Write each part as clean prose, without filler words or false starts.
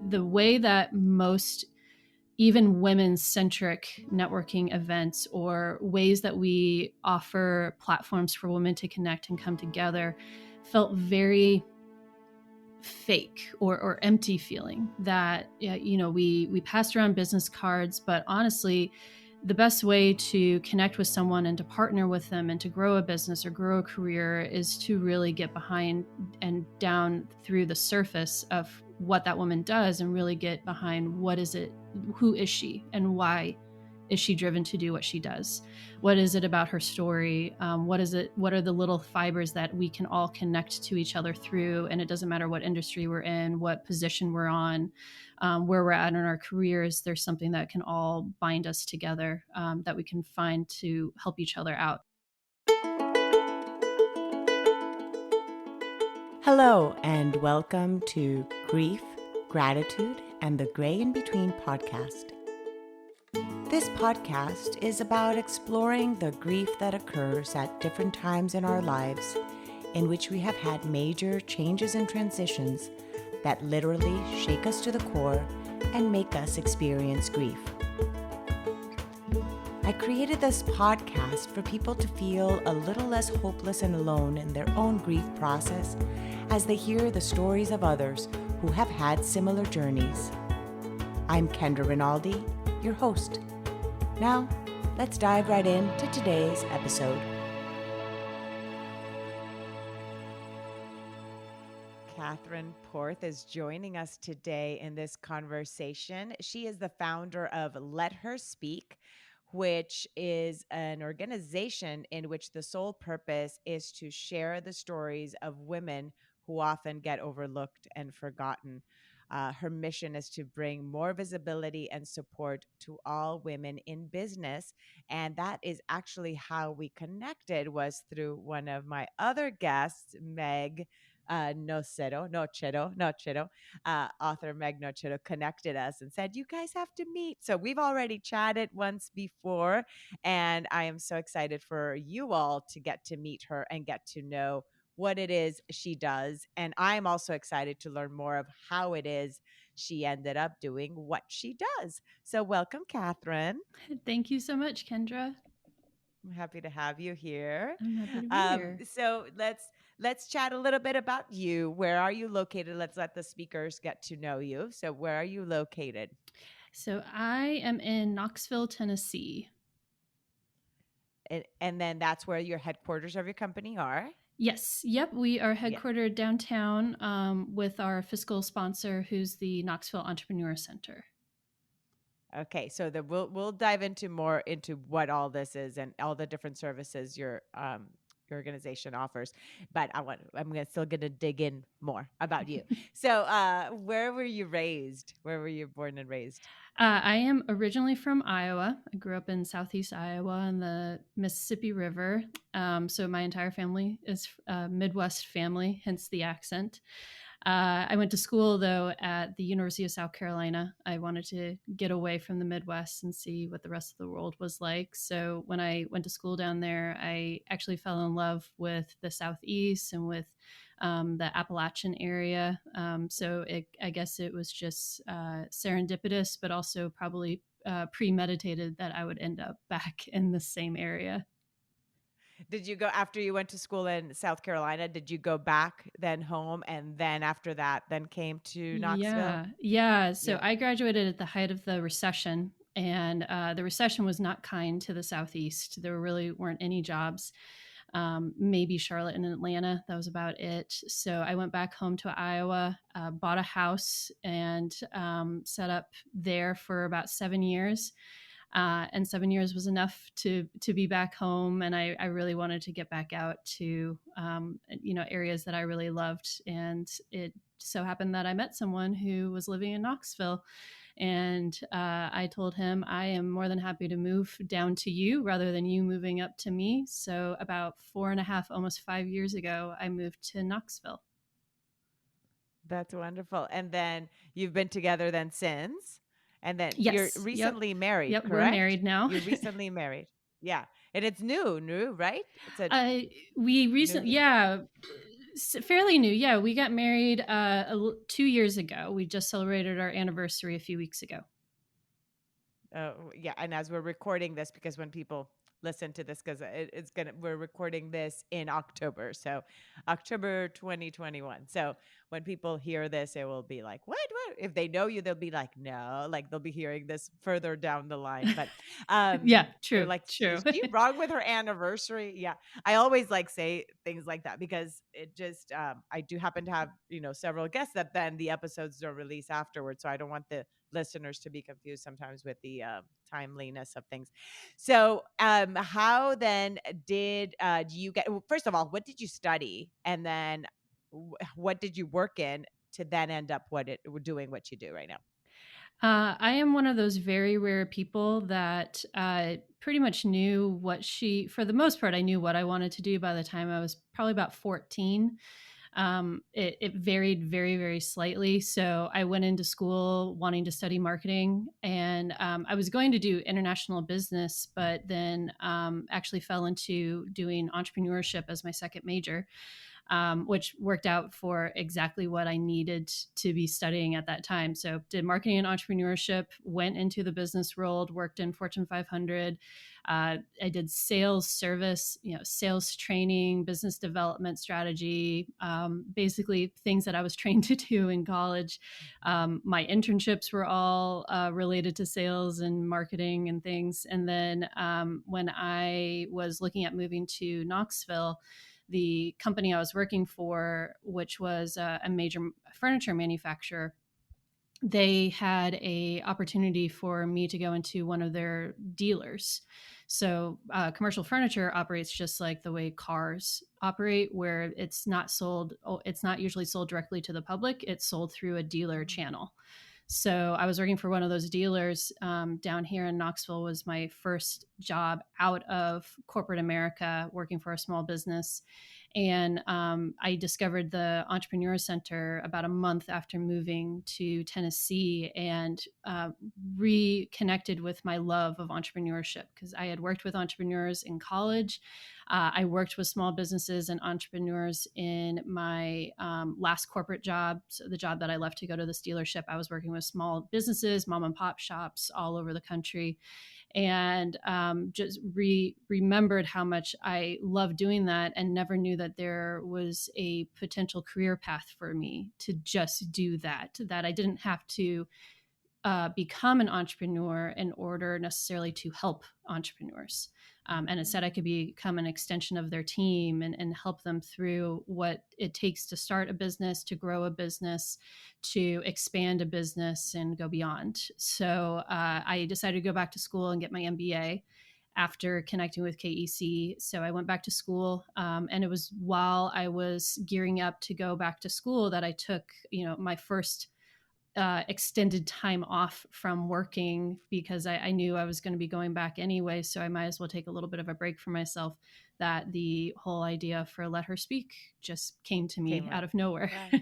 the way that most even women-centric networking events or ways that we offer platforms for women to connect and come together felt very fake or empty feeling. That we passed around business cards, but honestly the best way to connect with someone and to partner with them and to grow a business or grow a career is to really get behind and down through the surface of what that woman does and really get behind what is it, who is she, and why is she driven to do what she does? What is it about her story? What are the little fibers that we can all connect to each other through? And it doesn't matter what industry we're in, what position we're on, where we're at in our careers. There's something that can all bind us together, that we can find to help each other out. Hello, and welcome to Grief, Gratitude, and the Gray in Between podcast. This podcast is about exploring the grief that occurs at different times in our lives in which we have had major changes and transitions that literally shake us to the core and make us experience grief. I created this podcast for people to feel a little less hopeless and alone in their own grief process as they hear the stories of others who have had similar journeys. I'm Kendra Rinaldi, your host. Now, let's dive right into today's episode. Catherine Porth is joining us today in this conversation. She is the founder of Let Her Speak, which is an organization in which the sole purpose is to share the stories of women who often get overlooked and forgotten. Her mission is to bring more visibility and support to all women in business. And that is actually how we connected, was through one of my other guests, Meg Nochedo, author Meg Nochedo connected us and said, you guys have to meet. So we've already chatted once before, and I am so excited for you all to get to meet her and get to know what it is she does. And I'm also excited to learn more of how it is she ended up doing what she does. So welcome, Catherine. Thank you so much, Kendra. I'm happy to have you here. I'm happy to be here. So let's chat a little bit about you. Where are you located? Let's let the speakers get to know you. So where are you located? So I am in Knoxville, Tennessee. And then that's where your headquarters of your company are? Yes. Yep. We are headquartered downtown, with our fiscal sponsor, who's the Knoxville Entrepreneurial Center. Okay, so we'll dive into more into what all this is and all the different services your organization offers. But still gonna dig in more about you. So, where were you raised? Where were you born and raised? I am originally from Iowa. I grew up in Southeast Iowa on the Mississippi River. So my entire family is a Midwest family, hence the accent. I went to school, though, at the University of South Carolina. I wanted to get away from the Midwest and see what the rest of the world was like. So when I went to school down there, I actually fell in love with the Southeast and with the Appalachian area. I guess it was just serendipitous, but also probably premeditated that I would end up back in the same area. Did you go after you went to school in South Carolina? Did you go back then home, and then after that, then came to Knoxville? Yeah. So I graduated at the height of the recession, and the recession was not kind to the Southeast. There really weren't any jobs. Maybe Charlotte and Atlanta. That was about it. So I went back home to Iowa, bought a house, and set up there for about 7 years. And 7 years was enough to be back home. And I really wanted to get back out to, areas that I really loved. And it so happened that I met someone who was living in Knoxville. And I told him, I am more than happy to move down to you rather than you moving up to me. So about 4.5, almost 5 years ago, I moved to Knoxville. That's wonderful. And then you've been together then since? And then you're recently married, correct? We're married now. You're recently married. Yeah. And it's new, right? We recently, Fairly new. Yeah, we got married 2 years ago. We just celebrated our anniversary a few weeks ago. Yeah, and as we're recording this, because when people listen to this, because we're recording this in October, so October 2021. So when people hear this, it will be like, what? If they know you, they'll be like, no, like they'll be hearing this further down the line. But Yeah, they're true, like, true. is she wrong with her anniversary? Yeah, I always like say things like that because it just, I do happen to have several guests that then the episodes don't release afterwards, so I don't want the listeners to be confused sometimes with the timeliness of things. So, how then do you get? Well, first of all, what did you study, and then what did you work in to then end up doing what you do right now? I am one of those very rare people that pretty much knew for the most part, I knew what I wanted to do by the time I was probably about 14. It varied very, very slightly. So I went into school wanting to study marketing, and I was going to do international business, but then actually fell into doing entrepreneurship as my second major, which worked out for exactly what I needed to be studying at that time. So, did marketing and entrepreneurship, went into the business world, worked in Fortune 500. I did sales, service, sales training, business development strategy, basically things that I was trained to do in college. My internships were all related to sales and marketing and things. And then when I was looking at moving to Knoxville, the company I was working for, which was a major furniture manufacturer, they had a opportunity for me to go into one of their dealers. So commercial furniture operates just like the way cars operate, where it's not usually sold directly to the public. It's sold through a dealer channel. So I was working for one of those dealers down here in Knoxville. Was my first job out of corporate America, working for a small business. And I discovered the Entrepreneur Center about a month after moving to Tennessee, and reconnected with my love of entrepreneurship, because I had worked with entrepreneurs in college. I worked with small businesses and entrepreneurs in my last corporate job. So the job that I left to go to this dealership, I was working with small businesses, mom and pop shops all over the country, and just remembered how much I loved doing that, and never knew that there was a potential career path for me to just do that, that I didn't have to become an entrepreneur in order necessarily to help entrepreneurs. And instead, I could become an extension of their team, and help them through what it takes to start a business, to grow a business, to expand a business, and go beyond. So I decided to go back to school and get my MBA after connecting with KEC. So I went back to school, and it was while I was gearing up to go back to school that I took, my first extended time off from working, because I knew I was going to be going back anyway. So I might as well take a little bit of a break for myself. That the whole idea for Let Her Speak just came to me Came out up. of nowhere. Right.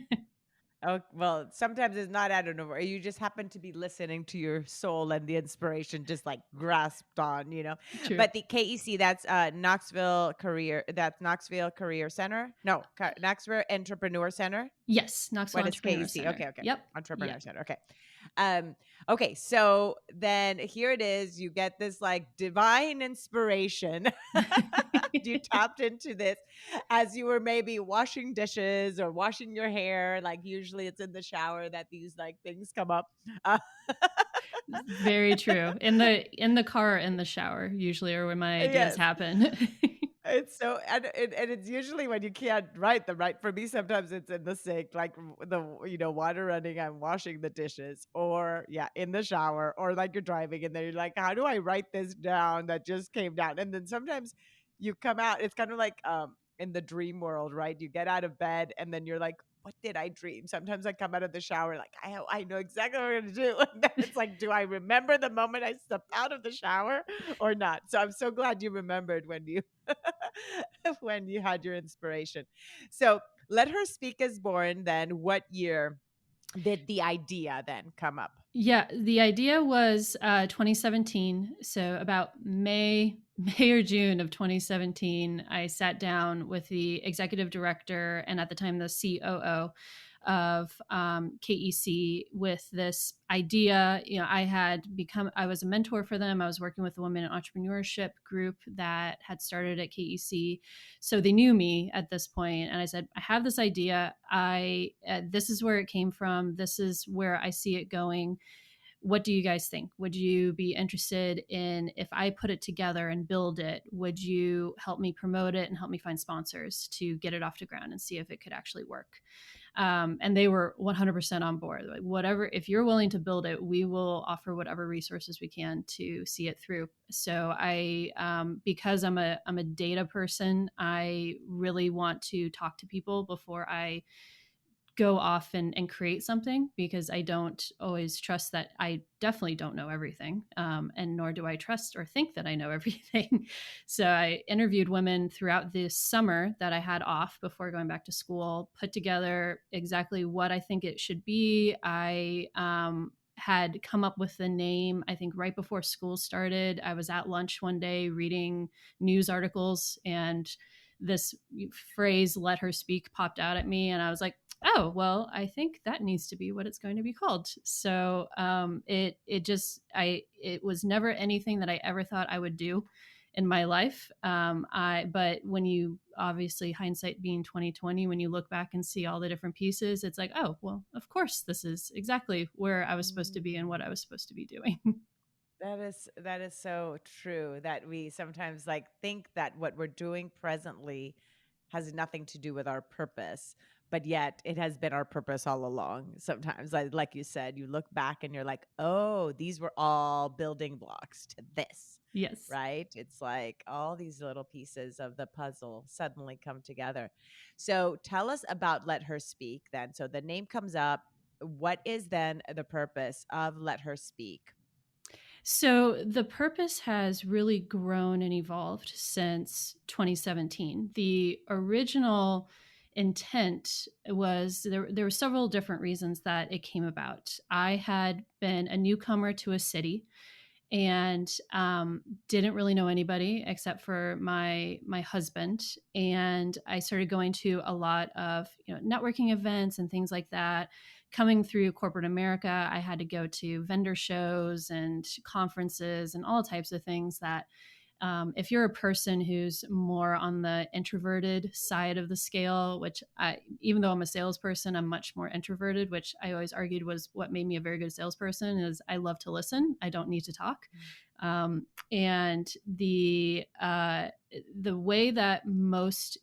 Oh, well, sometimes it's not out of nowhere. You just happen to be listening to your soul and the inspiration just like grasped on. True. But the KEC, that's Knoxville Career Center. No, Knoxville Entrepreneur Center. Yes, Knoxville What is Entrepreneur KEC? Center. Okay, okay. Yep. Entrepreneur Yep. Center. Okay. Um, okay, so then here it is. You get this like divine inspiration. You tapped into this as you were maybe washing dishes or washing your hair. Like usually it's in the shower that these like things come up. Uh, Very true. In the car, in the shower, usually are where my ideas yes. happen. It's so, and it's usually when you can't write them, right? For me, sometimes it's in the sink, like the water running, I'm washing the dishes, or yeah, in the shower, or like you're driving and then you're like, how do I write this down that just came down? And then sometimes you come out, it's kind of like in the dream world, right? You get out of bed and then you're like, what did I dream? Sometimes I come out of the shower like I know exactly what I'm gonna do. And then it's like, do I remember the moment I stepped out of the shower or not? So I'm so glad you remembered when you when you had your inspiration. So Let Her Speak is born then. What year did the idea then come up? Yeah, the idea was 2017. So about May or June of 2017, I sat down with the executive director and at the time the COO of KEC with this idea. I was a mentor for them. I was working with a women in entrepreneurship group that had started at KEC. So they knew me at this point. And I said, I have this idea. This is where it came from. This is where I see it going. What do you guys think? Would you be interested in, if I put it together and build it, would you help me promote it and help me find sponsors to get it off the ground and see if it could actually work? And they were 100% on board. Like, whatever, if you're willing to build it, we will offer whatever resources we can to see it through. So because I'm a data person, I really want to talk to people before I go off and create something, because I don't always trust that. I definitely don't know everything, and nor do I trust or think that I know everything. So I interviewed women throughout this summer that I had off before going back to school, put together exactly what I think it should be. I had come up with the name, I think, right before school started. I was at lunch one day reading news articles, and this phrase, "let her speak," popped out at me. And I was like, oh, well, I think that needs to be what it's going to be called. So it was never anything that I ever thought I would do in my life. But when you, obviously, hindsight being 2020, when you look back and see all the different pieces, it's like, oh, well, of course, this is exactly where I was supposed to be and what I was supposed to be doing. That is so true, that we sometimes like think that what we're doing presently has nothing to do with our purpose, but yet it has been our purpose all along. Sometimes, like you said, you look back and you're like, oh, these were all building blocks to this, Yes. right? It's like all these little pieces of the puzzle suddenly come together. So tell us about Let Her Speak then. So the name comes up. What is then the purpose of Let Her Speak? So the purpose has really grown and evolved since 2017. The original intent was, there were several different reasons that it came about. I had been a newcomer to a city and didn't really know anybody except for my husband. And I started going to a lot of networking events and things like that. Coming through corporate America, I had to go to vendor shows and conferences and all types of things that, if you're a person who's more on the introverted side of the scale, which even though I'm a salesperson, I'm much more introverted, which I always argued was what made me a very good salesperson, is I love to listen. I don't need to talk. And the way that most,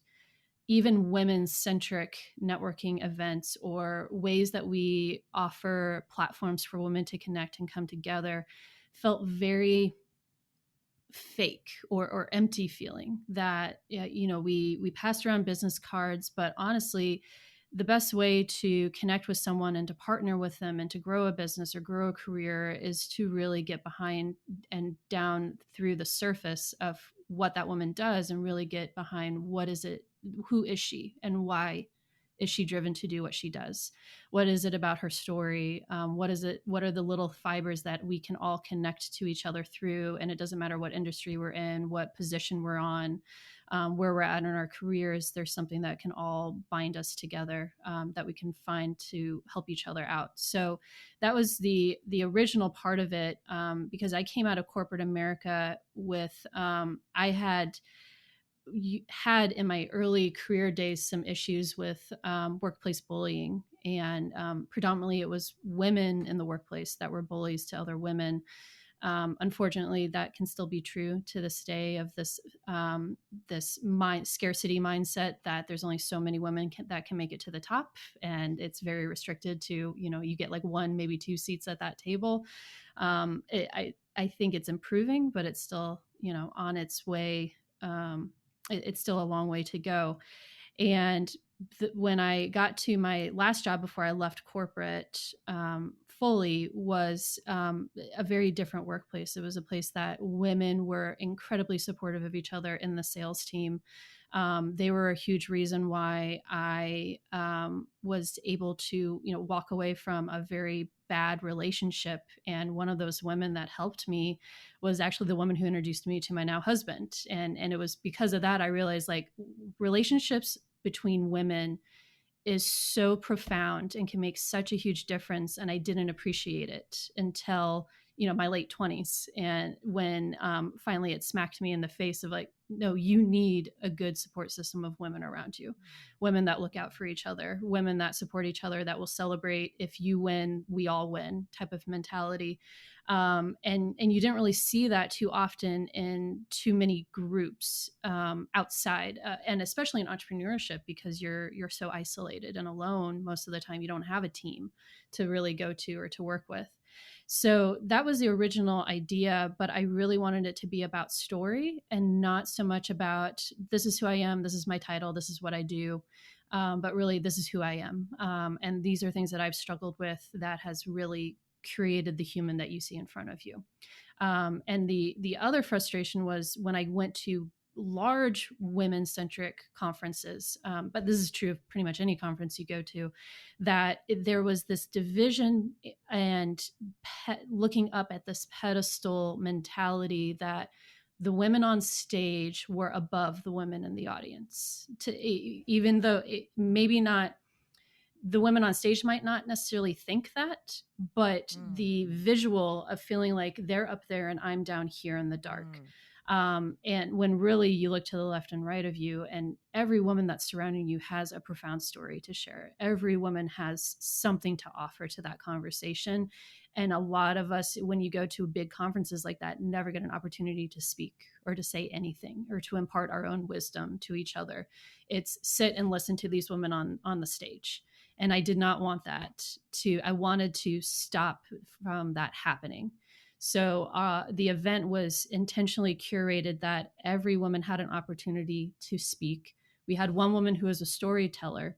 even women centric networking events or ways that we offer platforms for women to connect and come together, felt very fake or empty feeling. That we passed around business cards, but honestly, the best way to connect with someone and to partner with them and to grow a business or grow a career is to really get behind and down through the surface of what that woman does, and really get behind what is it, who is she, and why is she driven to do what she does. What is it about her story? What is it, what are the little fibers that we can all connect to each other through? And it doesn't matter what industry we're in, what position we're on, where we're at in our careers. There's something that can all bind us together, that we can find to help each other out. So that was the original part of it, because I came out of corporate America with, I had in my early career days some issues with workplace bullying. And predominantly it was women in the workplace that were bullies to other women. Unfortunately, that can still be true to this day, of this scarcity mindset, that there's only so many women that can make it to the top, and it's very restricted to, you get like one, maybe two seats at that table. I think it's improving, but it's still on its way. It's still a long way to go. And when I got to my last job before I left corporate fully, was a very different workplace. It was a place that women were incredibly supportive of each other in the sales team. They were a huge reason why I was able to, walk away from a very bad relationship. And one of those women that helped me was actually the woman who introduced me to my now husband. And it was because of that I realized, like, relationships between women is so profound and can make such a huge difference. And I didn't appreciate it until, my late 20s. And when finally it smacked me in the face of, like, no, you need a good support system of women around you, women that look out for each other, women that support each other, that will celebrate if you win, we all win type of mentality. And you didn't really see that too often in too many groups outside, and especially in entrepreneurship, because you're so isolated and alone most of the time. You don't have a team to really go to or to work with. So that was the original idea, but I really wanted it to be about story and not so much about, this is who I am, this is my title, this is what I do. But really, this is who I am. And these are things that I've struggled with that has really created the human that you see in front of you. And the other frustration was when I went to large women centric conferences, but this is true of pretty much any conference you go to, that there was this division and looking up at this pedestal mentality that the women on stage were above the women in the audience, to even though maybe not, the women on stage might not necessarily think that, but the visual of feeling like they're up there and I'm down here in the dark. And when really you look to the left and right of you, and every woman that's surrounding you has a profound story to share. Every woman has something to offer to that conversation. And a lot of us, when you go to big conferences like that, never get an opportunity to speak or to say anything or to impart our own wisdom to each other. It's sit and listen to these women on the stage. And I did not want that I wanted to stop from that happening. So the event was intentionally curated that every woman had an opportunity to speak. We had one woman who was a storyteller,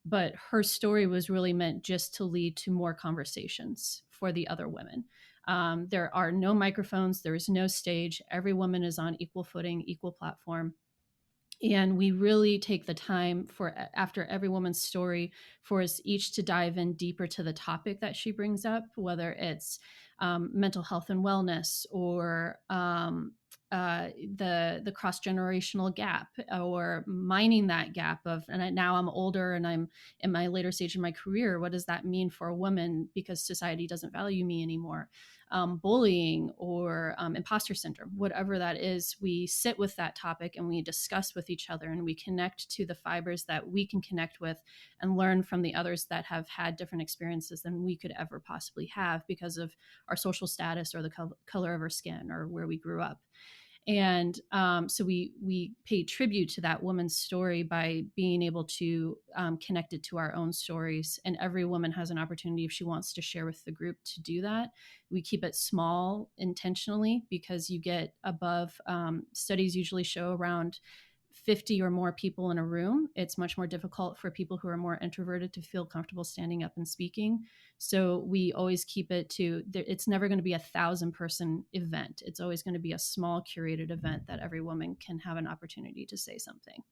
but her story was really meant just to lead to more conversations for the other women. There are no microphones, there is no stage. Every woman is on equal footing, equal platform. And we really take the time for, after every woman's story, for us each to dive in deeper to the topic that she brings up, whether it's mental health and wellness, or the cross generational gap, or mining that gap of, and now I'm older and I'm in my later stage of my career. What does that mean for a woman because society doesn't value me anymore? Bullying or imposter syndrome, whatever that is, we sit with that topic and we discuss with each other, and we connect to the fibers that we can connect with and learn from the others that have had different experiences than we could ever possibly have because of our social status or the color of our skin or where we grew up. And so we pay tribute to that woman's story by being able to connect it to our own stories. And every woman has an opportunity, if she wants to share with the group, to do that. We keep it small intentionally because you get above, studies usually show around 50 or more people in a room. It's much more difficult for people who are more introverted to feel comfortable standing up and speaking. So we always keep it to, it's never going to be 1,000-person event. It's always going to be a small curated event that every woman can have an opportunity to say something.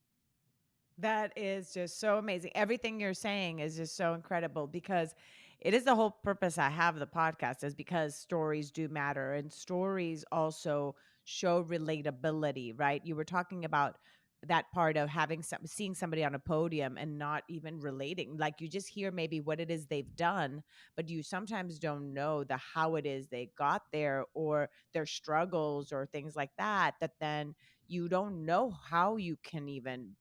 That is just so amazing. Everything you're saying is just so incredible because it is the whole purpose I have the podcast, is because stories do matter, and stories also show relatability, right? You were talking about that part of seeing somebody on a podium and not even relating. Like, you just hear maybe what it is they've done, but you sometimes don't know the how it is they got there, or their struggles or things like that, that then you don't know how you can even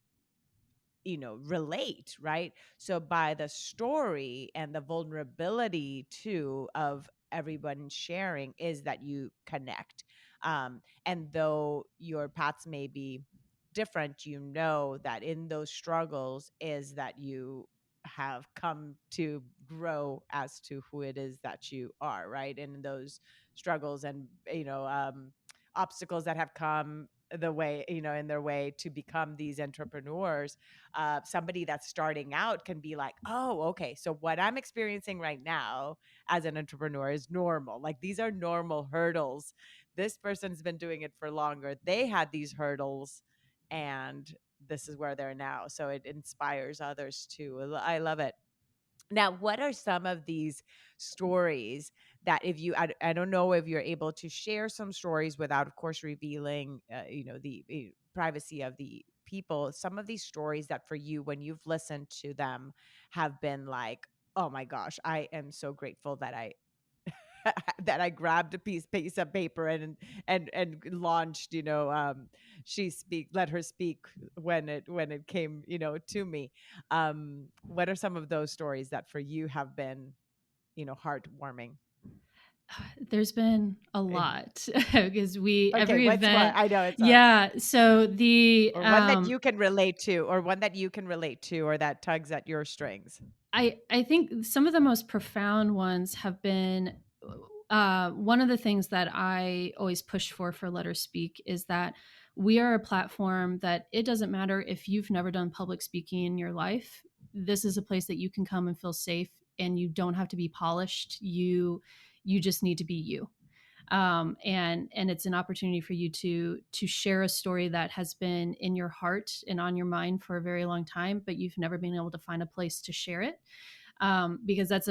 relate, right? So by the story and the vulnerability too of everyone sharing is that you connect. And though your paths may be different, you know that in those struggles is that you have come to grow as to who it is that you are, right? And in those struggles and obstacles that have come the way, in their way to become these entrepreneurs, somebody that's starting out can be like, oh, okay, so what I'm experiencing right now as an entrepreneur is normal. Like, these are normal hurdles. This person's been doing it for longer. They had these hurdles, and this is where they're now. So it inspires others too. I love it. Now, what are some of these stories that if you, I don't know if you're able to share some stories without, of course, revealing, the privacy of the people. Some of these stories that for you, when you've listened to them, have been like, oh my gosh, I am so grateful that I that I grabbed a piece of paper and launched, she speak, let her speak when it came, to me. What are some of those stories that for you have been, heartwarming? There's been a Eh, lot because we Okay, every what's one? event. I know it's hard. Yeah, so the Or one that you can relate to, or one that you can relate to, or that tugs at your strings. I think some of the most profound ones have been, one of the things that I always push for Let Her Speak is that we are a platform that it doesn't matter if you've never done public speaking in your life. This is a place that you can come and feel safe, and you don't have to be polished. You just need to be you. And it's an opportunity for you to share a story that has been in your heart and on your mind for a very long time, but you've never been able to find a place to share it. Because that's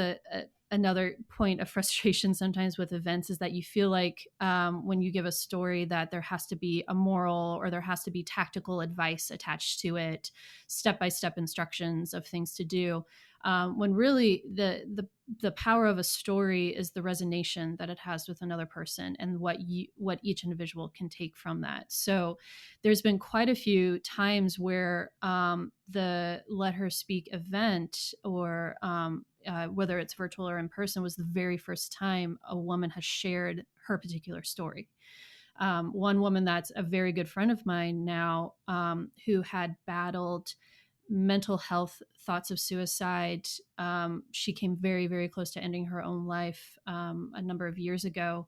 another point of frustration sometimes with events is that you feel like, when you give a story that there has to be a moral or there has to be tactical advice attached to it, step-by-step instructions of things to do, when really the power of a story is the resonation that it has with another person and what each individual can take from that. So there's been quite a few times where, the Let Her Speak event, or whether it's virtual or in person, was the very first time a woman has shared her particular story. One woman that's a very good friend of mine now, who had battled mental health, thoughts of suicide. She came very, very close to ending her own life, a number of years ago.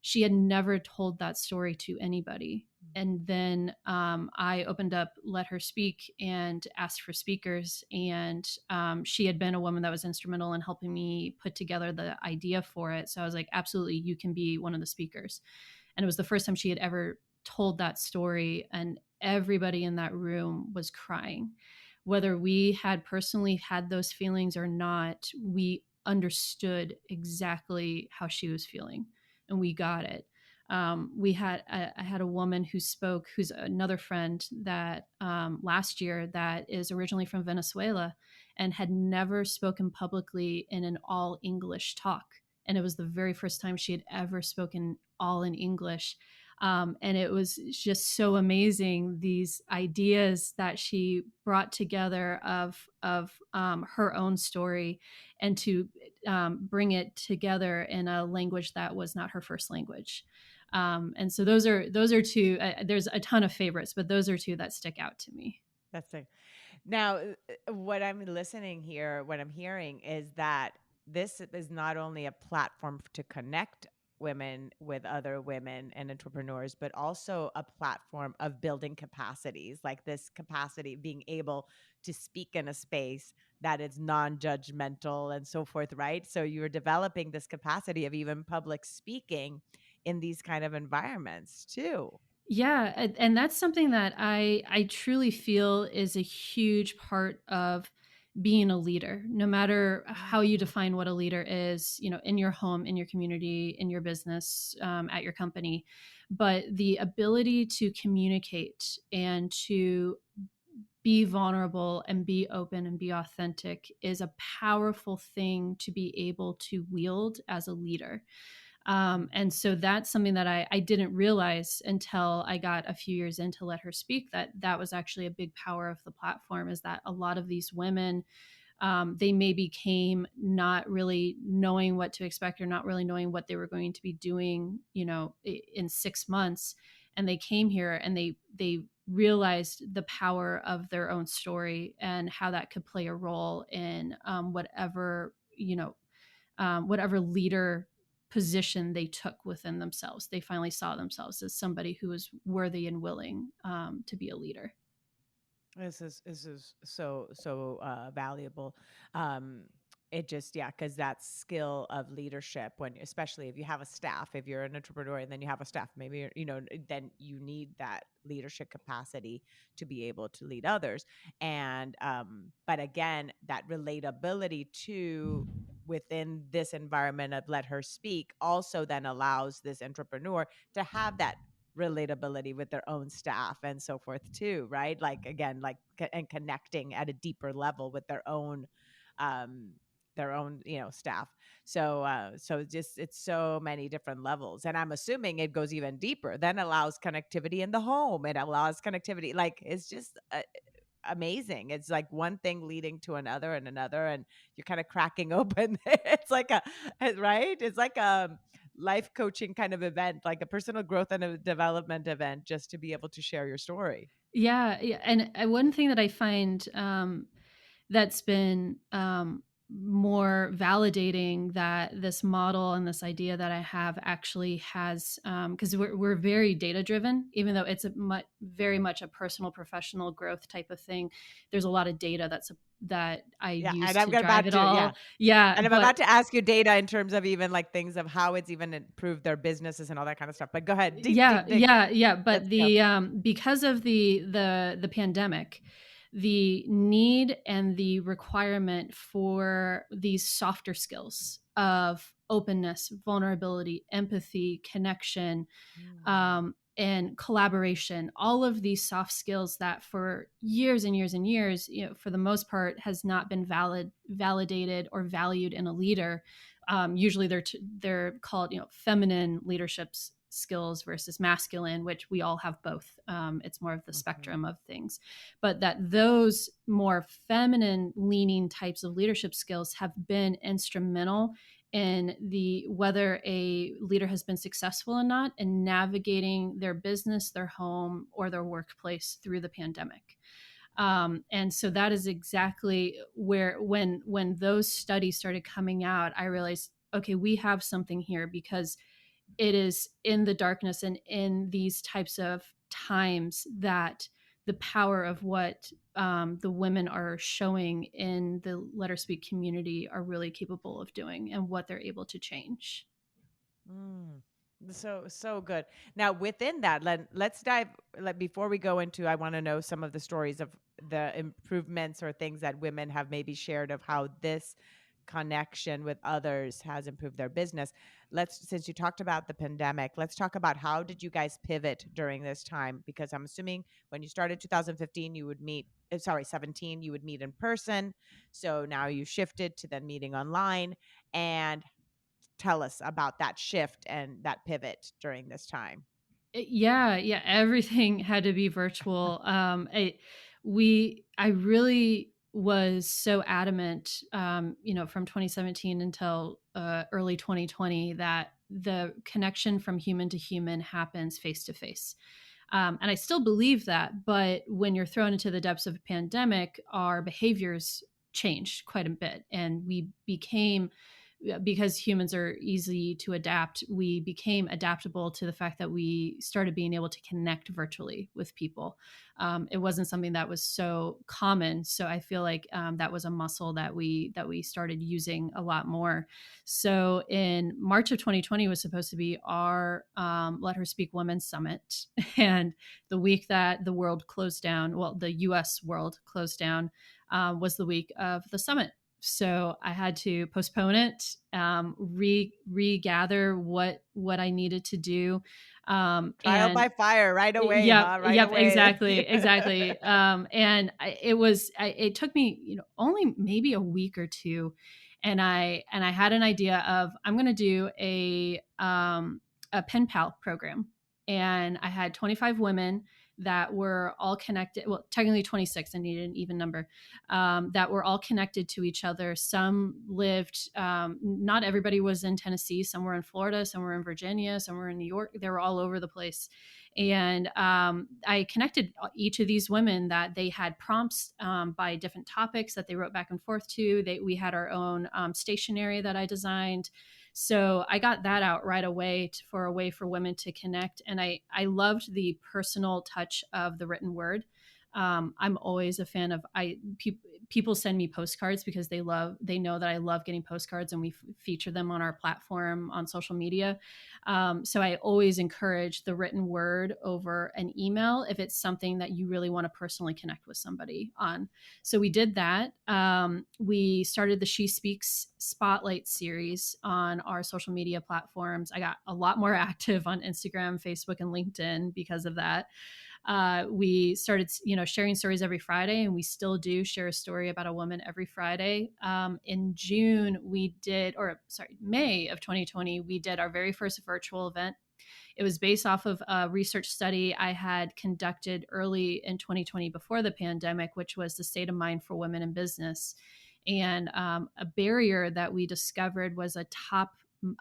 She had never told that story to anybody. And then, I opened up Let Her Speak and asked for speakers. And, she had been a woman that was instrumental in helping me put together the idea for it. So I was like, absolutely, you can be one of the speakers. And it was the first time she had ever told that story. And everybody in that room was crying. Whether we had personally had those feelings or not, we understood exactly how she was feeling, and we got it. I had a woman who spoke, who's another friend that, last year, that is originally from Venezuela and had never spoken publicly in an all English talk. And it was the very first time she had ever spoken all in English. And it was just so amazing, these ideas that she brought together of her own story, and to, bring it together in a language that was not her first language. And so those are two. There's a ton of favorites, but those are two that stick out to me. That's it. Now, what I'm listening here, what I'm hearing is that this is not only a platform to connect women with other women and entrepreneurs, but also a platform of building capacities, like this capacity being able to speak in a space that is non-judgmental and so forth, right? So you're developing this capacity of even public speaking in these kind of environments too. Yeah, and that's something that I truly feel is a huge part of being a leader. No matter how you Mhm. define what a leader is, in your home, in your community, in your business, at your company, but the ability to communicate and to be vulnerable and be open and be authentic is a powerful thing to be able to wield as a leader. And so that's something that I didn't realize until I got a few years into Let Her Speak, that was actually a big power of the platform, is that a lot of these women, they maybe came not really knowing what to expect or not really knowing what they were going to be doing, in 6 months. And they came here and they realized the power of their own story and how that could play a role in, whatever leader position they took within themselves. They finally saw themselves as somebody who was worthy and willing, to be a leader. This is so valuable. Um, it just, yeah, because that skill of leadership, when, especially if you have a staff, if you're an entrepreneur and then you have a staff, maybe, then you need that leadership capacity to be able to lead others. And, but again, that relatability to within this environment of let her speak also then allows this entrepreneur to have that relatability with their own staff and so forth too, right? Like, again, like, and connecting at a deeper level with um their own, staff. So just, it's so many different levels, and I'm assuming it goes even deeper, then allows connectivity in the home, it allows connectivity, like, it's just amazing. It's like one thing leading to another and another, and you're kind of cracking open. It's like right, it's like a life coaching kind of event, like a personal growth and a development event, just to be able to share your story. Yeah, yeah. And one thing that I find that's been more validating that this model and this idea that I have actually has, because we're very data driven, even though it's very much a personal professional growth type of thing. There's a lot of data that I Yeah, use and I'm to drive about it to, yeah. all. Yeah, And I'm but about to ask you data in terms of even like things of how it's even improved their businesses and all that kind of stuff. But go ahead, dig, yeah, dig, dig. yeah, yeah. But Let's go. because of the pandemic, the need and the requirement for these softer skills of openness, vulnerability, empathy, connection, Mm, and collaboration, all of these soft skills that for years and years and years, for the most part, has not been validated or valued in a leader. Usually, they're called, feminine skills versus masculine, which we all have both. It's more of the mhm, spectrum of things, but that those more feminine leaning types of leadership skills have been instrumental in the whether a leader has been successful or not in navigating their business, their home, or their workplace through the pandemic. And so that is exactly where, when those studies started coming out, I realized, okay, we have something here, because it is in the darkness and in these types of times that the power of what the women are showing in the Let Her Speak community are really capable of doing, and what they're able to change. mm. So good. Now, within that, let's dive. Before we go into, I want to know some of the stories of the improvements or things that women have maybe shared of how this connection with others has improved their business. Since you talked about the pandemic, let's talk about how did you guys pivot during this time? Because I'm assuming when you started 2015, you would meet. Sorry, 17, you would meet in person. So now you shifted to then meeting online. And tell us about that shift and that pivot during this time. Yeah, yeah, everything had to be virtual. I really was so adamant, from 2017 until early 2020, that the connection from human to human happens face to face. And I still believe that, but when you're thrown into the depths of a pandemic, our behaviors changed quite a bit, and we became, because humans are easy to adapt, we became adaptable to the fact that we started being able to connect virtually with people. It wasn't something that was so common, so I feel like that was a muscle that we started using a lot more. So in March of 2020 was supposed to be our Let Her Speak Women's Summit, and the week that the world closed down, well, the U.S. world closed down, was the week of the summit. So I had to postpone it, regather what I needed to do, Trial and by fire right away, yep, huh? Right yep, away. exactly, exactly. And it took me, only maybe a week or two, and I had an idea of, I'm going to do a pen pal program, and I had 25 women that were all connected. Well, technically 26. I needed an even number, that were all connected to each other. Some lived, not everybody was in Tennessee. Some were in Florida, some were in Virginia, some were in New York. They were all over the place. And I connected each of these women that they had prompts by different topics that they wrote back and forth to. We had our own stationery that I designed. So I got that out right away for a way for women to connect. And I loved the personal touch of the written word. I'm always a fan of people send me postcards because they know that I love getting postcards, and we feature them on our platform on social media. So I always encourage the written word over an email if it's something that you really want to personally connect with somebody on. So we did that. We started the She Speaks Spotlight series on our social media platforms. I got a lot more active on Instagram, Facebook, and LinkedIn because of that. We started, sharing stories every Friday, and we still do share a story about a woman every Friday. In May of 2020, we did our very first virtual event. It was based off of a research study I had conducted early in 2020 before the pandemic, which was the state of mind for women in business. And a barrier that we discovered was a top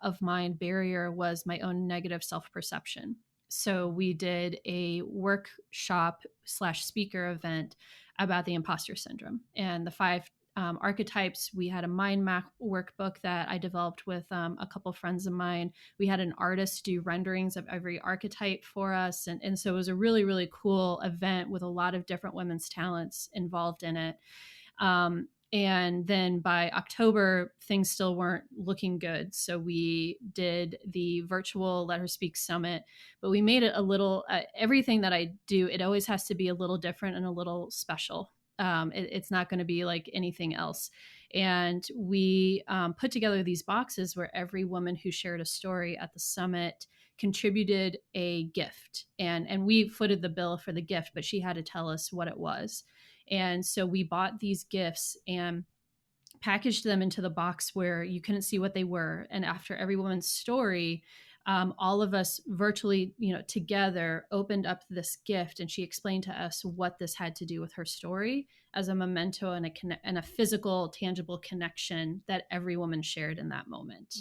of mind barrier was my own negative self-perception. So we did a workshop slash speaker event about the imposter syndrome and the five archetypes. We had a mind map workbook that I developed with a couple friends of mine. We had an artist do renderings of every archetype for us. And so it was a really, really cool event with a lot of different women's talents involved in it. And then by October, things still weren't looking good. So we did the virtual Let Her Speak Summit, but we made it a little, everything that I do, it always has to be a little different and a little special. It's not going to be like anything else. And we put together these boxes where every woman who shared a story at the summit contributed a gift. And we footed the bill for the gift, but she had to tell us what it was. And so we bought these gifts and packaged them into the box where you couldn't see what they were. And after every woman's story, all of us virtually, together opened up this gift, and she explained to us what this had to do with her story as a memento and a physical, tangible connection that every woman shared in that moment.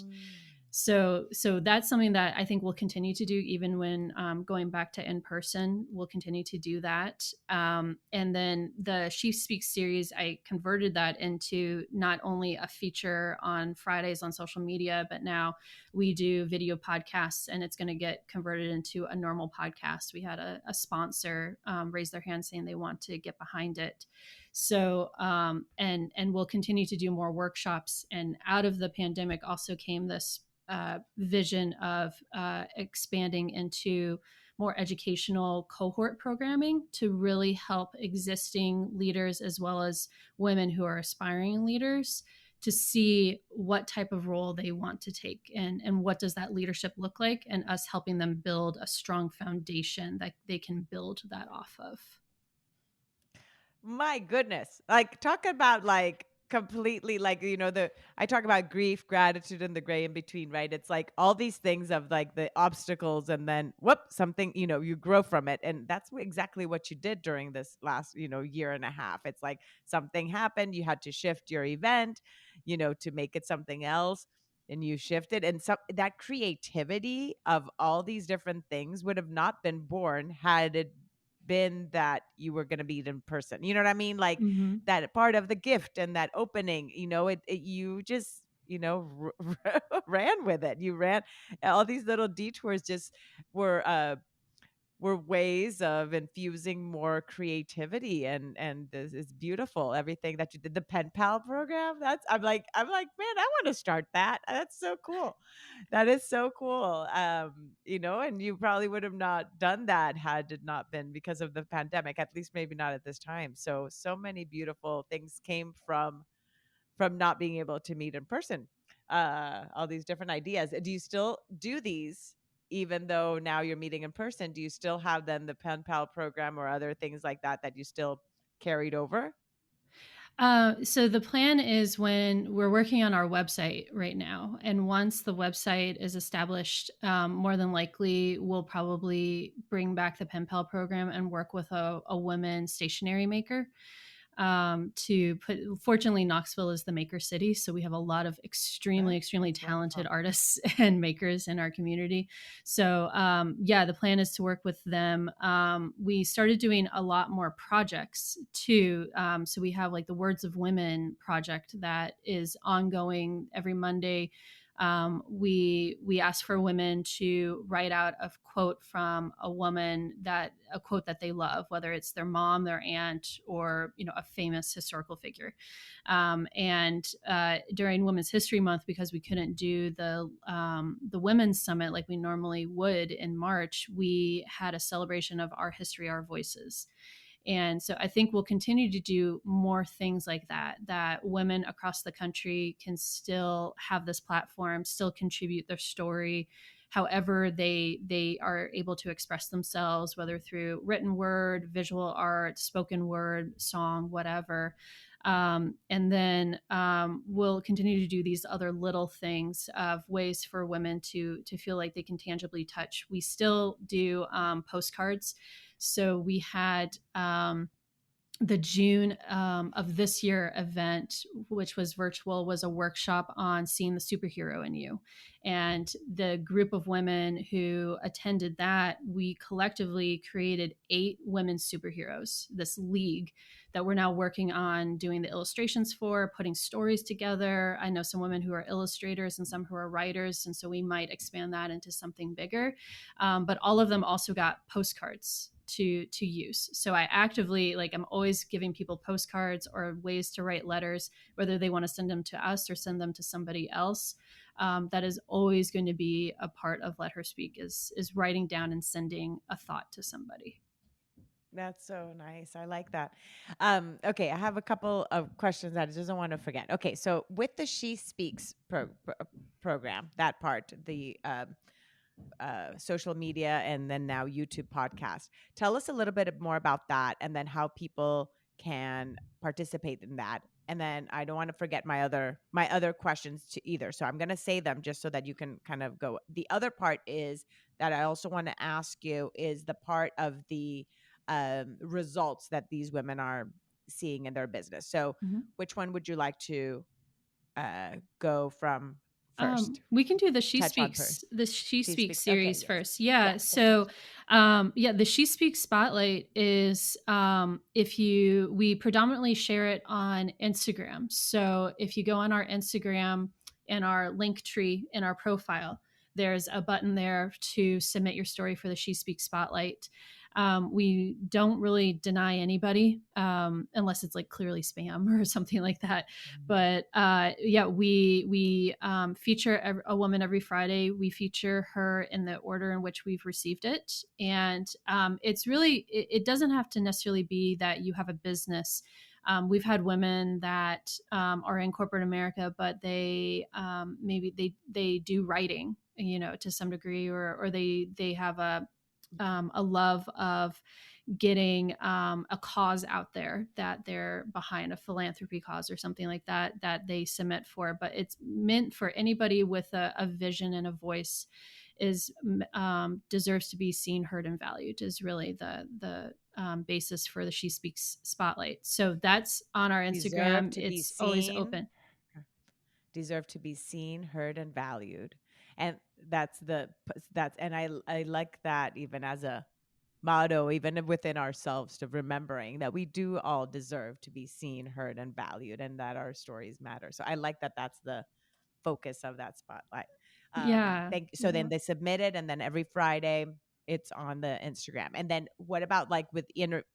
So that's something that I think we'll continue to do even when going back to in person. We'll continue to do that. And then the She Speaks series, I converted that into not only a feature on Fridays on social media, but now we do video podcasts, and it's going to get converted into a normal podcast. We had a sponsor raise their hand saying they want to get behind it. So and we'll continue to do more workshops. And out of the pandemic also came this vision of expanding into more educational cohort programming to really help existing leaders as well as women who are aspiring leaders to see what type of role they want to take and what does that leadership look like, and us helping them build a strong foundation that they can build that off of. My goodness. Like talk about like completely like I talk about grief, gratitude, and the gray in between, right? It's like all these things of like the obstacles, and then something, you grow from it. And that's exactly what you did during this last, year and a half. It's like something happened, you had to shift your event, to make it something else, and you shifted. And so that creativity of all these different things would have not been born had it been that you were going to meet in person. You know what I mean? Like Mm-hmm. that part of the gift and that opening, you just, ran with it. You ran all these little detours just were ways of infusing more creativity, and this is beautiful. Everything that you did, the pen pal program, that's man, I want to start that. That's so cool. That is so cool. And you probably would have not done that had it not been because of the pandemic, at least maybe not at this time. So many beautiful things came from not being able to meet in person. All these different ideas. Do you still do these even though now you're meeting in person? Do you still have then the pen pal program or other things like that you still carried over? So the plan is, when we're working on our website right now, and once the website is established, more than likely we'll probably bring back the pen pal program and work with a women stationery maker to put. Fortunately, Knoxville is the maker city, so we have a lot of extremely That's talented wonderful. artists and makers in our community. So yeah, the plan is to work with them. We started doing a lot more projects too. So we have like the Words of Women project that is ongoing every Monday. We ask for women to write out a quote from a woman, a quote that they love, whether it's their mom, their aunt, or a famous historical figure. And during Women's History Month, because we couldn't do the Women's Summit like we normally would in March, we had a celebration of our history, our voices. And so I think we'll continue to do more things like that, that women across the country can still have this platform, still contribute their story, however they are able to express themselves, whether through written word, visual art, spoken word, song, whatever. And then we'll continue to do these other little things of ways for women to feel like they can tangibly touch. We still do postcards. So we had the June of this year event, which was virtual, was a workshop on seeing the superhero in you. And the group of women who attended that, we collectively created 8 women superheroes, this league that we're now working on doing the illustrations for, putting stories together. I know some women who are illustrators and some who are writers, and so we might expand that into something bigger. But all of them also got postcards to use. So I actively, like, I'm always giving people postcards or ways to write letters, whether they want to send them to us or send them to somebody else. That is always going to be a part of Let Her Speak, is writing down and sending a thought to somebody. That's so nice. I like that. Okay, I have a couple of questions that I just don't want to forget. Okay, so with the She Speaks program, that part, the social media and then now YouTube podcast. Tell us a little bit more about that, and then how people can participate in that. And then I don't want to forget my other questions to either. So I'm going to say them just so that you can kind of go. The other part is that I also want to ask you is the part of the results that these women are seeing in their business. So which one would you like to go from first? We can do the She Touch on Speaks, first. the She She Speaks speaks. Okay, series yes. first. Yeah. Yes, yes, So, yes. yeah, the She Speaks Spotlight is, we predominantly share it on Instagram. So if you go on our Instagram and our link tree in our profile, there's a button there to submit your story for the She Speaks Spotlight. We don't really deny anybody unless it's like clearly spam or something like that. But yeah, we feature a woman every Friday. We feature her in the order in which we've received it, and it's really it doesn't have to necessarily be that you have a business. We've had women that are in corporate America, but they maybe they do writing, to some degree, or they have a love of getting a cause out there that they're behind, a philanthropy cause or something like that they submit for. But it's meant for anybody with a vision and a voice, is deserves to be seen, heard, and valued, is really the basis for the She Speaks Spotlight. So that's on our Deserve Instagram. to be It's always seen, open. deserve to be seen, heard, and valued. And that's and I like that even as a motto, even within ourselves, to remembering that we do all deserve to be seen, heard, and valued, and that our stories matter. So I like that that's the focus of that spotlight. Yeah. So then they submit it, and then every Friday it's on the Instagram. And then what about like with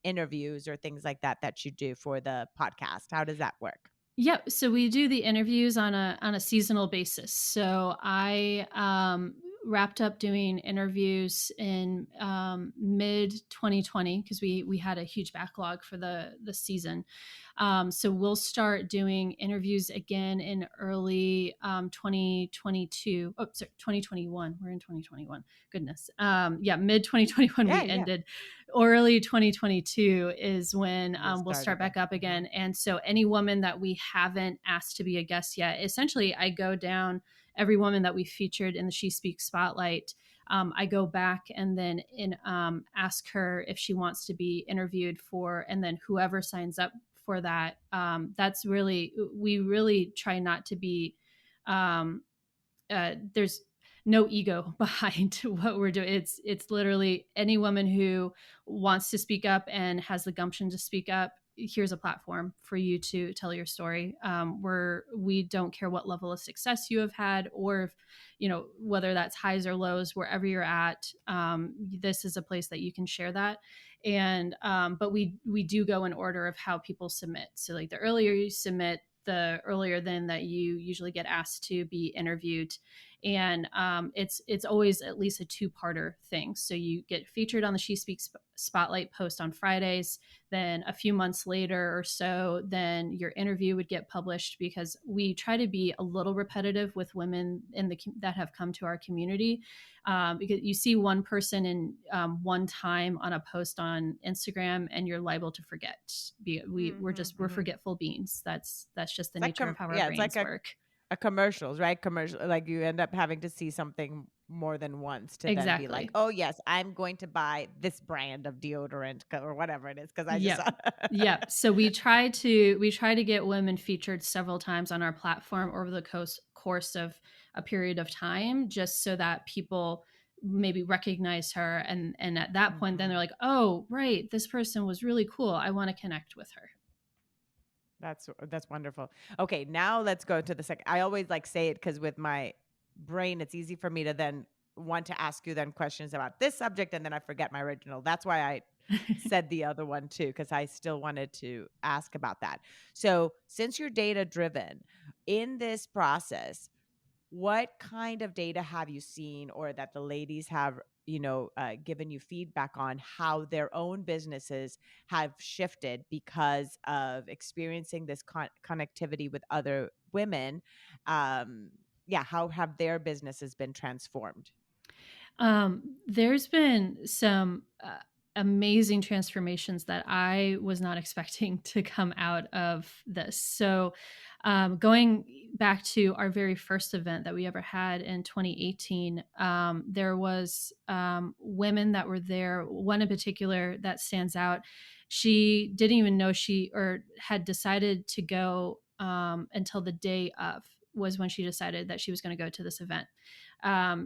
interviews or things like that you do for the podcast? How does that work? Yeah, so we do the interviews on a seasonal basis. So I wrapped up doing interviews in mid 2020, because we had a huge backlog for the season. So we'll start doing interviews again in early 2022. Oh, sorry, 2021. We're in 2021. Goodness. Yeah, mid 2021 Yeah, we yeah. ended. Early 2022 is when We'll we'll start start back again. up again. And so any woman that we haven't asked to be a guest yet, essentially I go down every woman that we featured in the She Speaks Spotlight. I go back and then ask her if she wants to be interviewed for, and then whoever signs up for that, that's really, we really try not to be, there's no ego behind what we're doing. It's literally any woman who wants to speak up and has the gumption to speak up. here's a platform for you to tell your story. We don't care what level of success you have had, or if, whether that's highs or lows, wherever you're at, this is a place that you can share that. And but we do go in order of how people submit. So like the earlier you submit, the earlier then that you usually get asked to be interviewed. And it's always at least a two-parter thing. So you get featured on the She Speaks Spotlight post on Fridays. Then a few months later or so, then your interview would get published, because we try to be a little repetitive with women that have come to our community. Because you see one person in one time on a post on Instagram, and you're liable to forget. We're forgetful beings. That's just the nature of how our brains work. A commercials, right? Commercial, like you end up having to see something more than once to then be like, oh yes, I'm going to buy this brand of deodorant or whatever it is, because I just yeah. So we try to get women featured several times on our platform over the course of a period of time, just so that people maybe recognize her, and at that point then they're like, oh right, this person was really cool, I want to connect with her. That's wonderful. Okay, now let's go to the second. I always like say it because with my brain, it's easy for me to then want to ask you then questions about this subject, and then I forget my original. That's why I said the other one too, because I still wanted to ask about that. So since you're data driven in this process, what kind of data have you seen, or that the ladies have given you feedback on how their own businesses have shifted because of experiencing this connectivity with other women? How have their businesses been transformed? There's been some amazing transformations that I was not expecting to come out of this. So, going back to our very first event that we ever had in 2018, there was women that were there. One in particular that stands out. She didn't even know had decided to go until the day of, was when she decided that she was going to go to this event.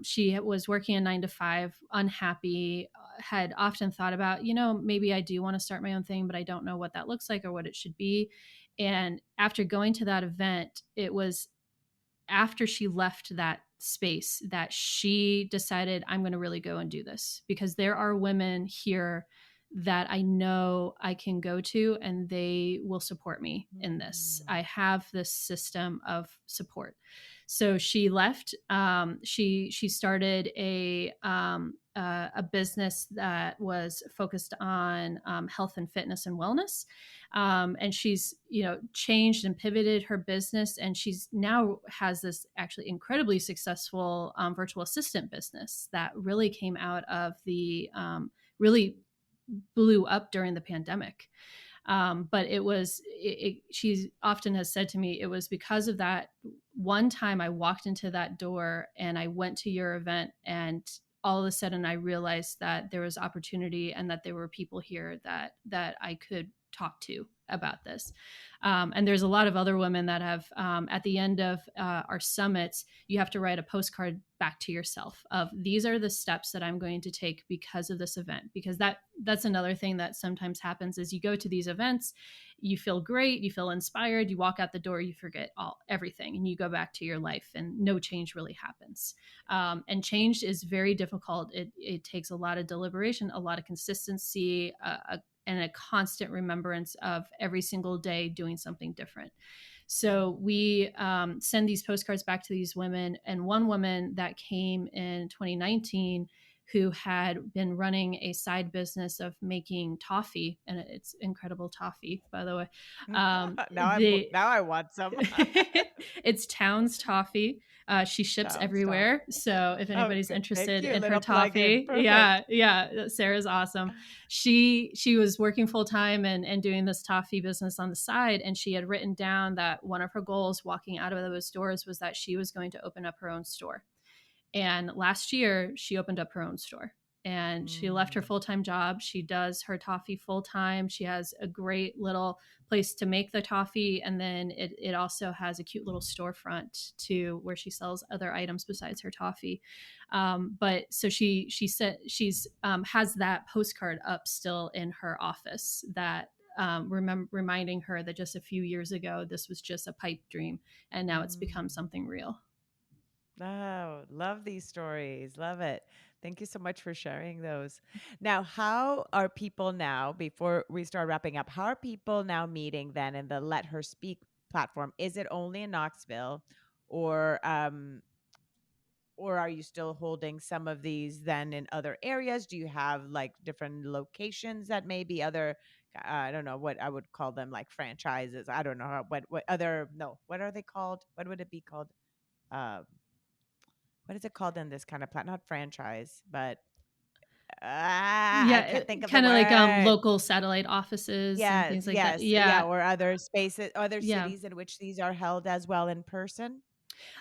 She was working a 9 to 5, unhappy, had often thought about, maybe I do want to start my own thing, but I don't know what that looks like or what it should be. And after going to that event, it was after she left that space that she decided, I'm going to really go and do this, because there are women here that I know I can go to and they will support me in this. I have this system of support. So she left. She started a business that was focused on health and fitness and wellness. And she's changed and pivoted her business, and she's now has this actually incredibly successful virtual assistant business that really came out of the really blew up during the pandemic. But she often has said to me, it was because of that one time I walked into that door and I went to your event, and all of a sudden I realized that there was opportunity and that there were people here that I could talk to about this. And there's a lot of other women that have, at the end of our summits, you have to write a postcard back to yourself of, these are the steps that I'm going to take because of this event. Because that's another thing that sometimes happens is you go to these events, you feel great, you feel inspired, you walk out the door, you forget everything, and you go back to your life and no change really happens. And change is very difficult. It takes a lot of deliberation, a lot of consistency, and a constant remembrance of every single day doing something different. So we send these postcards back to these women. And one woman that came in 2019 who had been running a side business of making toffee, and it's incredible toffee, by the way. Now I want some. It's Towns Toffee. She ships everywhere. So if anybody's interested in her toffee, yeah, Sarah's awesome. She was working full time and doing this toffee business on the side. And she had written down that one of her goals walking out of those doors was that she was going to open up her own store. And last year she opened up her own store. And she left her full-time job. She does her toffee full-time. She has a great little place to make the toffee. And then it also has a cute little storefront to where she sells other items besides her toffee. But so she said she's has that postcard up still in her office that reminding her that just a few years ago this was just a pipe dream, and now it's become Mm. something real. Oh, love these stories. Love it. Thank you so much for sharing those. Now, how are people now, before we start wrapping up, how are people now meeting then in the Let Her Speak platform? Is it only in Knoxville, or or are you still holding some of these then in other areas? Do you have like different locations that may be other, I don't know what I would call them, like franchises. I don't know what other, no, what are they called? What would it be called? Um, what is it called in this kind of plat? Not franchise, but I Yeah, can't think of the kind of like word. local satellite offices and Yes, things like that. yes, yeah, Yeah, or other spaces, other yeah. cities in which these are held as well in person.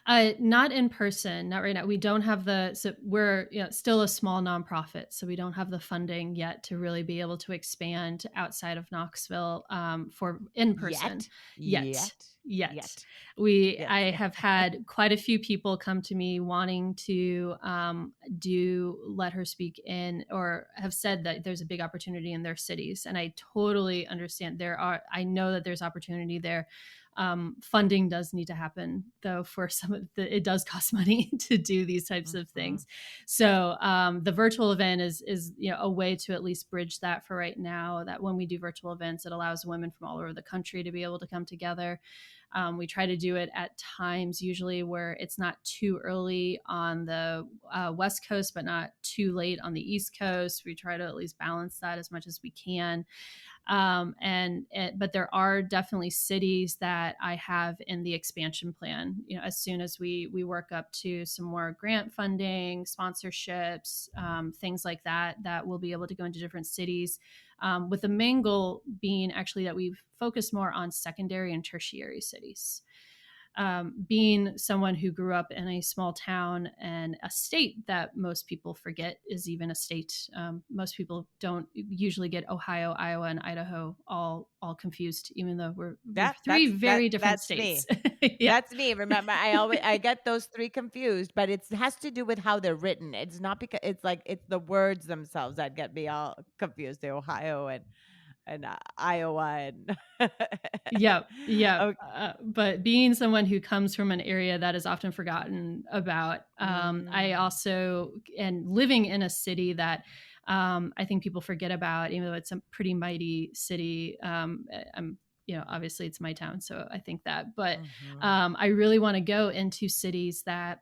Not in person, not right now. We don't have so we're, still a small nonprofit, so we don't have the funding yet to really be able to expand outside of Knoxville, for in person Yet, yet. yet, Yet, yet, yes, I have had quite a few people come to me wanting to do Let Her Speak in, or have said that there's a big opportunity in their cities, and I totally understand. I know that there's opportunity there. Funding does need to happen though for some of it does cost money to do these types of hmm things. So the virtual event is a way to at least bridge that for right now, that when we do virtual events, it allows women from all over the country to be able to come together. We try to do it at times usually where it's not too early on the West Coast, but not too late on the East Coast. We try to at least balance that as much as we can. But there are definitely cities that I have in the expansion plan. As soon as we work up to some more grant funding, sponsorships, things like that, that we'll be able to go into different cities. With the main goal being actually that we've focused more on secondary and tertiary cities. Being someone who grew up in a small town and a state that most people forget is even a state. Most people don't usually get Ohio, Iowa, and Idaho all confused, even though we're that three that very different that's states. me. Yeah, That's me. Remember, I get those three confused, but it has to do with how they're written. It's not because it's like it's the words themselves that get me all confused. The Ohio and Iowa and yeah, yeah. okay. But being someone who comes from an area that is often forgotten about, I Mm, also, and living in a city that I think people forget about, even though it's a pretty mighty city. I'm, obviously it's my town, so I think that. But mhm. I really want to go into cities that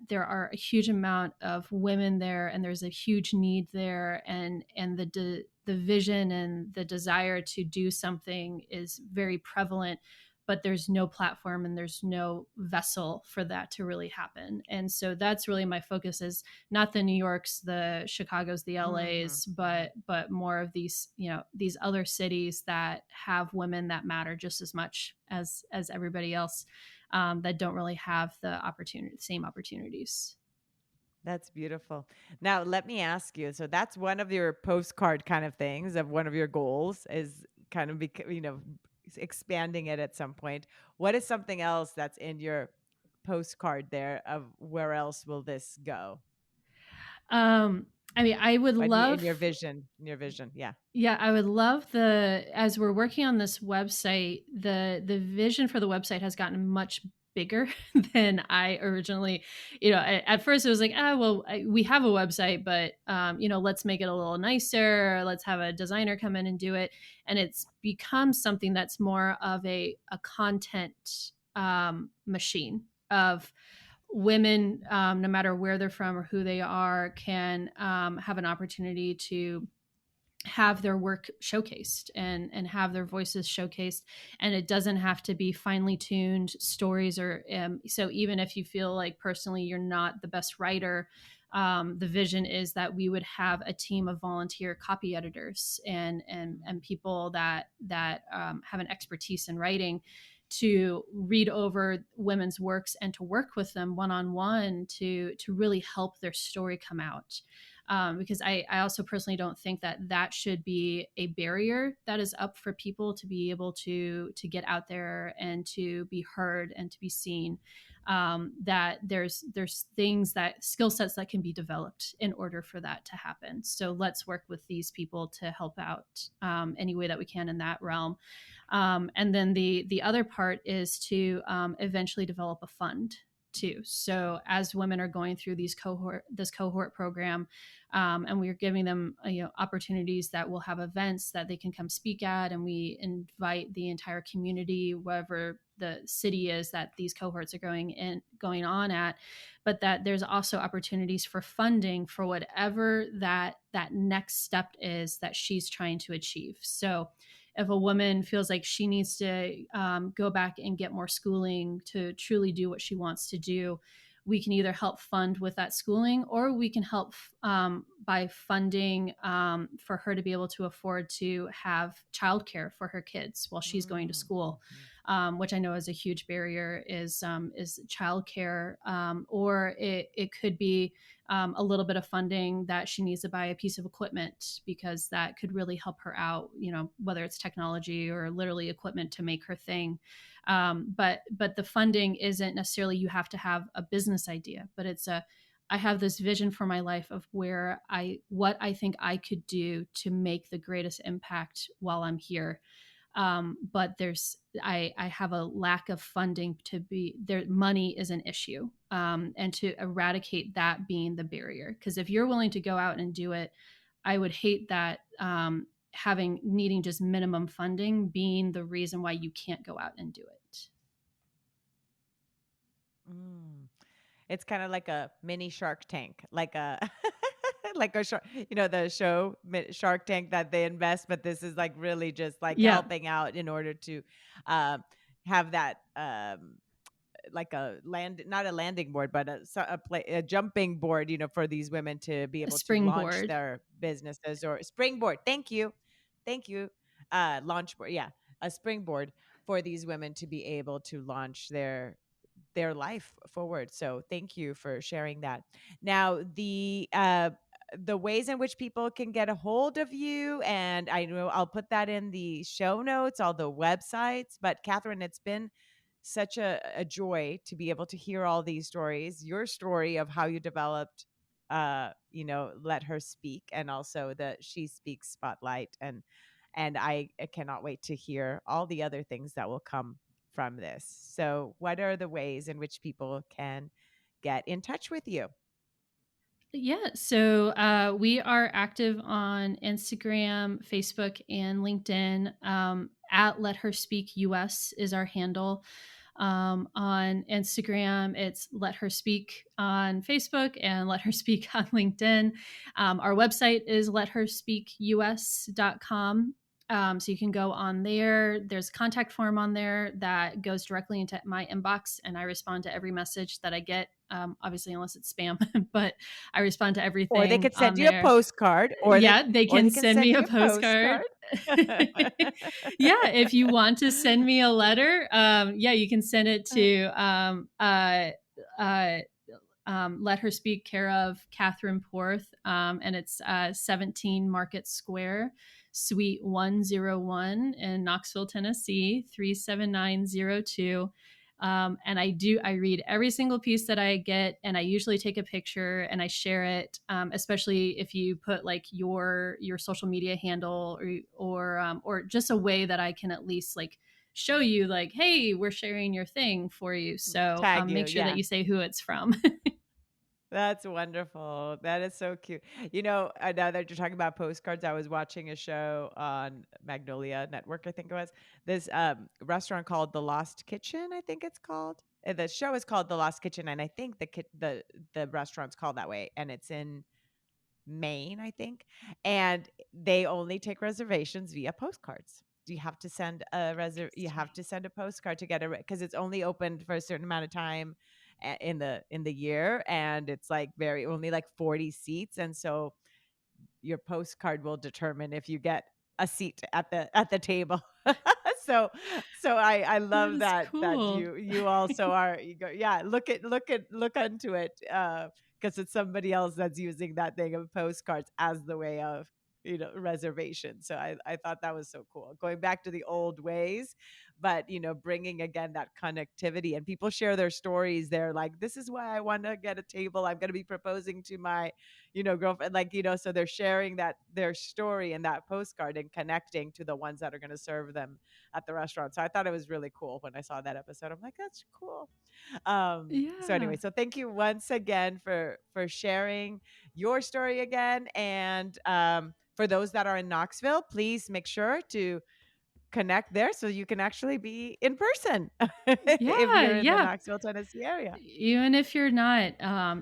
there are a huge amount of women there, and there's a huge need there, and the vision and the desire to do something is very prevalent, but there's no platform and there's no vessel for that to really happen. And so that's really my focus, is not the New Yorks, the Chicagos, the Mhm. LAs, but more of these, these other cities that have women that matter just as much as everybody else, that don't really have same opportunities. That's beautiful. Now, let me ask you. So that's one of your postcard kind of things of one of your goals is kind of expanding it at some point. What is something else that's in your postcard there of where else will this go? Um, I mean, I would In your love, vision, yeah. yeah, I would love as we're working on this website, the vision for the website has gotten much bigger than I originally, at first it was like, well, we have a website, but, let's make it a little nicer. Let's have a designer come in and do it. And it's become something that's more of a content, machine of women, no matter where they're from or who they are, can have an opportunity to have their work showcased and have their voices showcased, and it doesn't have to be finely tuned stories, or so even if you feel like personally you're not the best writer, the vision is that we would have a team of volunteer copy editors and people that have an expertise in writing, to read over women's works and to work with them one on one to really help their story come out. Because I also personally don't think that should be a barrier that is up for people to be able to get out there and to be heard and to be seen. that there's things that skill sets that can be developed in order for that to happen. So let's work with these people to help out any way that we can in that realm. And then the other part is to eventually develop a fund too. So as women are going through this cohort program, and we're giving them opportunities that we'll have events that they can come speak at, and we invite the entire community, wherever the city is that these cohorts are going on at, but that there's also opportunities for funding for whatever that next step is that she's trying to achieve. So if a woman feels like she needs to go back and get more schooling to truly do what she wants to do, we can either help fund with that schooling, or we can help by funding for her to be able to afford to have childcare for her kids while she's going to school, which I know is a huge barrier, is childcare, or it could be a little bit of funding that she needs to buy a piece of equipment, because that could really help her out, whether it's technology or literally equipment to make her thing. But the funding isn't necessarily you have to have a business idea, but I have this vision for my life of what I think I could do to make the greatest impact while I'm here. But I have a lack of funding to be there. Money is an issue, and to eradicate that being the barrier. Because if you're willing to go out and do it, I would hate that needing just minimum funding being the reason why you can't go out and do it. Mm. It's kind of like a mini Shark Tank, like a like a shark, the show Shark Tank, that they invest, but this is like really just like Yeah, helping out in order to um, have that like a not a landing board, but a jumping board, for these women to be a able to launch springboard. their businesses, or springboard. Thank you. Launch board, yeah, a springboard for these women to be able to launch their life forward. So thank you for sharing that. Now, the ways in which people can get a hold of you, and I know I'll put that in the show notes, all the websites. But Catherine, it's been such a joy to be able to hear all these stories, your story of how you developed Let Her Speak, and also the She Speaks Spotlight. And I cannot wait to hear all the other things that will come from this. So what are the ways in which people can get in touch with you? Yeah, so we are active on Instagram, Facebook, and LinkedIn. At Let Her Speak US is our handle. On Instagram, it's Let Her Speak on Facebook and Let Her Speak on LinkedIn. Our website is letherspeakus.com. So you can go on there. There's a contact form on there that goes directly into my inbox, and I respond to every message that I get. Obviously, unless it's spam, but I respond to Or they everything could send on you a there. postcard, Yeah, they or can they can send send me a you a postcard. postcard. Yeah, if you want to send me a letter, yeah, you can send it to uh, Let Her Speak, care of Catherine Porth, and it's 17 Market Square, Suite 101 in Knoxville, Tennessee, 37902. And I read every single piece that I get, and I usually take a picture and I share it, especially if you put like your social media handle, or just a way that I can at least like show you, like, hey, we're sharing your thing for you. So Tag you, make sure that yeah. you say who it's from. That's wonderful. That is so cute. Now that you're talking about postcards, I was watching a show on Magnolia Network, I think it was. This restaurant called The Lost Kitchen, I think it's called. The show is called The Lost Kitchen, and I think the restaurant's called that way, and it's in Maine, I think. And they only take reservations via postcards. You have to send you have to send a postcard to get it, because it's only open for a certain amount of time in the year, and it's like very only like 40 seats, and so your postcard will determine if you get a seat at the table. so I That love is that cool. you also are, you go, yeah, look into it, because it's somebody else that's using that thing of postcards as the way of reservation. So I thought that was so cool, going back to the old ways, but bringing again that connectivity, and people share their stories. They're like, this is why I want to get a table. I'm going to be proposing to my, girlfriend, like, so they're sharing that their story in that postcard and connecting to the ones that are going to serve them at the restaurant. So I thought it was really cool when I saw that episode. I'm like, that's cool. So Yeah. anyway, so thank you once again for sharing your story again. And for those that are in Knoxville, please make sure to connect there so you can actually be in person if Yeah. you're in the Yeah. Knoxville, Tennessee area. Even if you're not,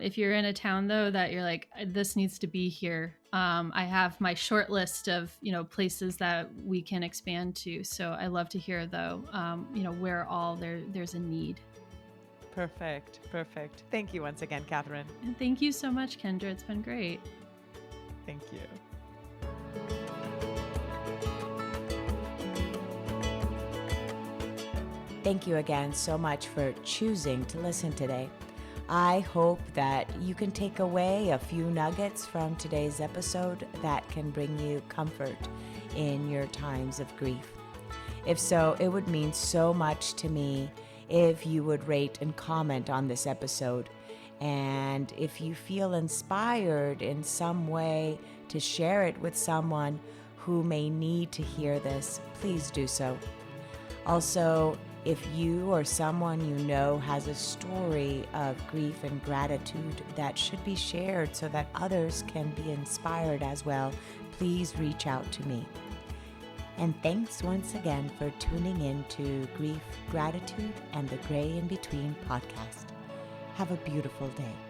if you're in a town though that you're like, this needs to be here. I have my short list of places that we can expand to. So I love to hear though, where all there's a need. Perfect. Thank you once again, Catherine. And thank you so much, Kendra. It's been great. Thank you. Thank you again so much for choosing to listen today. I hope that you can take away a few nuggets from today's episode that can bring you comfort in your times of grief. If so, it would mean so much to me if you would rate and comment on this episode. And if you feel inspired in some way to share it with someone who may need to hear this, please do so. Also, if you or someone you know has a story of grief and gratitude that should be shared so that others can be inspired as well, please reach out to me. And thanks once again for tuning in to Grief, Gratitude, and the Gray in Between podcast. Have a beautiful day.